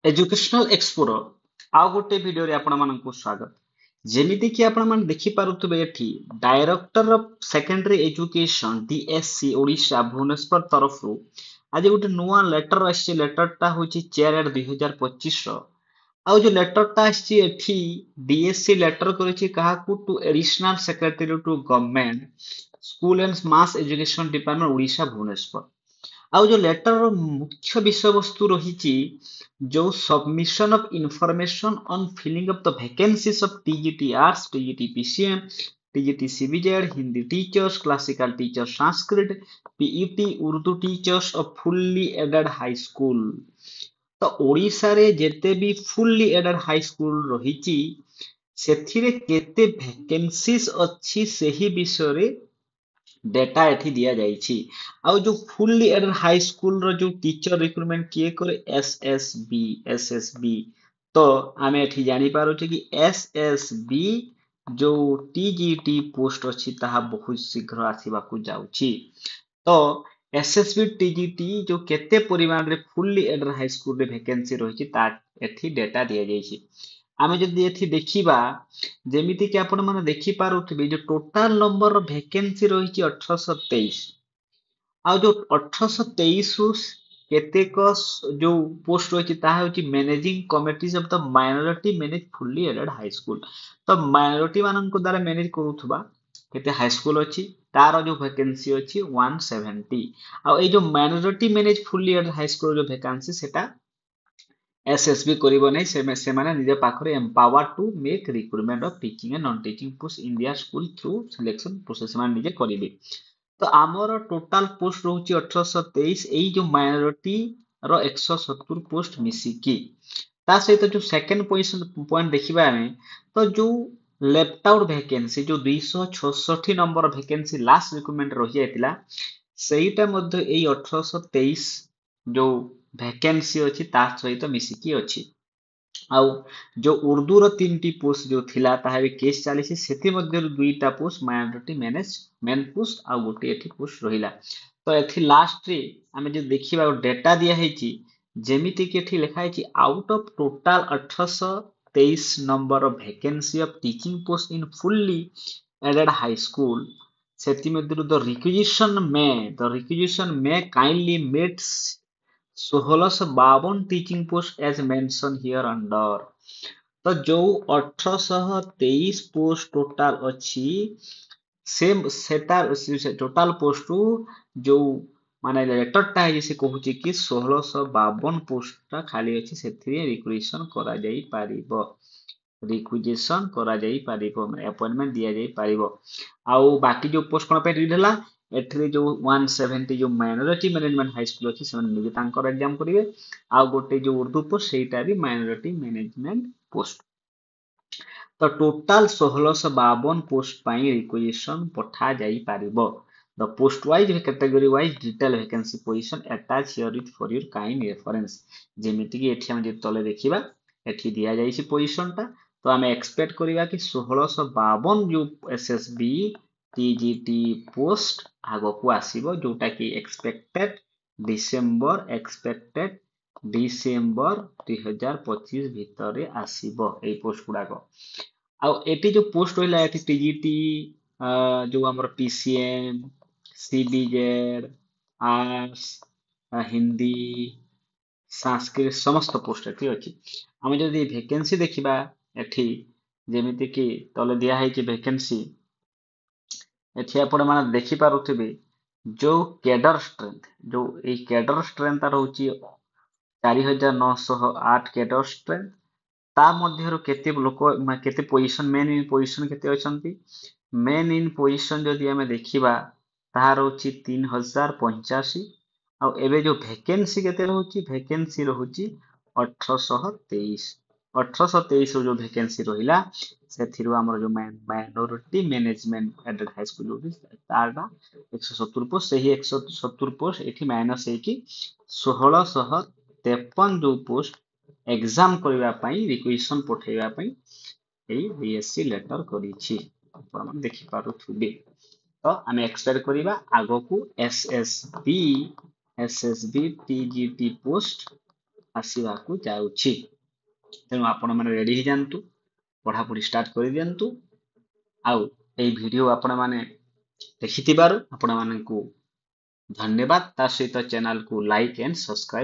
Educational एक्सपोर आउ गोटे video रे आपण मानकु स्वागत। जेमिति कि आपण मान देखि पारुथबे एठी director of secondary education DSC Odisha Bhubaneswar तरफरु आज गोटे नुआ लेटर आछि। लेटरटा होछि 4/8/2025 रो। आउ जो लेटरटा आछि एठी डीएससी लेटर करिछि काहाकू to additional secretary to government school and mass education department Odisha Bhubaneswar. आउ जो लेटर रो मुख्य विषय वस्तु रहिछि जो submission of information on filling up the vacancies of TGT arts TGT PCM TGT CBZ Hindi teachers classical teachers Sanskrit PET Urdu teachers of fully aided high school. तो ओडिशा रे जेते भी फुल्ली एडेड हाई स्कूल रहिछि सेथिरे केते वैकेंसीज अछि सेही विषय रे डेटा एठी दिया जाइछि। आउ जो फुल्ली एडेड हाई स्कूल रो जो टीचर रिक्रूटमेंट किए करे एसएसबी तो आमे एठी जानि पारुछे कि एसएसबी जो टीजीटी पोस्ट अछि ताहा बहुत शीघ्र आसीबाकू जाउछि। तो एसएसबी टीजीटी जो केते परिमाण रे फुल्ली एडेड हाई स्कूल रे वैकेंसी रहिछि ता एठी डेटा दिया जाइछि। आमे जदि एठी देखिबा जेमिति कि आपण माने देखि पारुथिबे जो टोटल नंबर ऑफ वैकेंसी रहिछि 1823। आ जो 1823 रु केतेक जो पोस्ट रहिछि ताहा होछि managing committees of the minority manage fully aided high school. तो माइनॉरिटी मानन को द्वारा मैनेज करूथबा केते हाई स्कूल अछि तार जो वैकेंसी अछि 170। आ ए जो minority manage fully aided high school जो वैकेंसी सेटा एसएसबी करिबो नै से माने निजे पाखरे empower to make recruitment of teaching and non teaching post in their school through selection process माने निजे करिवे। तो आमर टोटल पोस्ट रहउची 1823 एई जो माइनॉरिटी रो 170 पोस्ट मिसिकी ता सहित जो सेकंड पोजीशन पॉइंट देखिबा हमें तो जो लेफ्ट आउट वैकेंसी जो 266 नंबर वैकेंसी लास्ट रिक्रूटमेंट रहि जायतिला सेईटा मध्ये एई 1823 जो वैकेंसी अछि ता सहित मिसिकी अछि। आउ जो उर्दू रो 3टी पोस्ट जो थिला ताहा भी केस चालिसी सेति मध्ये दुईटा post minority manage main post आ गोटे एठी पोस्ट रहिला। तो एथि लास्ट रे आमे जे देखिबा डेटा दिया हेछि जेमिति कि एठी लिखा हेछि out of total 1823 number of vacancy of teaching post in fully aided high school सेति मध्ये the requisition may kindly meets 1652 teaching post as mention here under. तो जो 1823 पोस्ट टोटल अछि सेम सेटा टोटल पोस्ट रु जो माने लेटर टा है से कहूची कि 1652 पोस्ट टा खाली अछि सेथि रिक्वेशन करा जाई पारिबो अपॉइंटमेंट दिया जाई पारिबो। आउ बाकी जो पोस्ट कोन पे रीड हला एथरे जो 170 जो माइनॉरिटी मैनेजमेंट हाई स्कूल अछि सेमन निजे तांकर एग्जाम करिवे। आउ गोटे जो उर्दू पोस्ट सेटा भी माइनॉरिटी मैनेजमेंट पोस्ट। तो टोटल 1652 पोस्ट पाई रिक्वेशन पठा जाई पारिबो। The post wise category wise detail vacancy position attach here with for your kind reference. जेमिति कि एठी हम जे तले देखिबा एठी दिया जाइछि पोजीशन टा। तो आमे एक्सपेक्ट करिबा कि 1652 जो एसएसबी टीजीटी पोस्ट आगो को आसीबो जोटा कि एक्सपेक्टेड डिसेंबर 2025 भितरे आसीबो ए पोस्ट गुडाको। आउ एटी जो पोस्ट रहिला एटी टीजीटी जो हमर PCM CBZ arts Hindi Sanskrit समस्त पोस्ट एटी अछि। हम जदि वैकेंसी देखिबा एठी जेमिति कि तले दिया है कि वैकेंसी एठी आपण माने देखि पारुथिबे जो कैडर स्ट्रेंथ रहउची 4908 कैडर स्ट्रेंथ ता मध्यरु केते लोक केते पोजीशन मेन इन पोजीशन केते अछंती मेन इन पोजीशन जदि हमें देखिबा ताहा रहउची 3085। आ एबे जो वैकेंसी केते रहउची वैकेंसी रहउची 1823 रो जो वैकेंसी रहिला सेथिरु हमर जो minority management aided high school जो तारडा 170 पोस्ट सही 170 पोस्ट एठी माइनस है कि 1653 जो पोस्ट एग्जाम करबा पई रिक्वेशन पठेबा पई एई बीएससी लेटर करिछि आपण देखि पारुथुबे। तो आमे एक्सपेक्ट करिबा आगो को एसएसबी टीजीटी पोस्ट ଆସିବାକୁ ଯାଉଛି। ତେଣୁ ଆପଣମାନେ ରେଡି ହେଇଯାଆନ୍ତୁ, ପଢ଼ାପଢ଼ି ଷ୍ଟାର୍ଟ କରିଦିଅନ୍ତୁ। ଆଉ ଏଇ ଭିଡ଼ିଓ ଆପଣମାନେ ଦେଖିଥିବାରୁ ଆପଣମାନଙ୍କୁ ଧନ୍ୟବାଦ। ତା ସହିତ ଚ୍ୟାନେଲକୁ ଲାଇକ୍ ଏଣ୍ଡ ସବସ୍କ୍ରାଇବ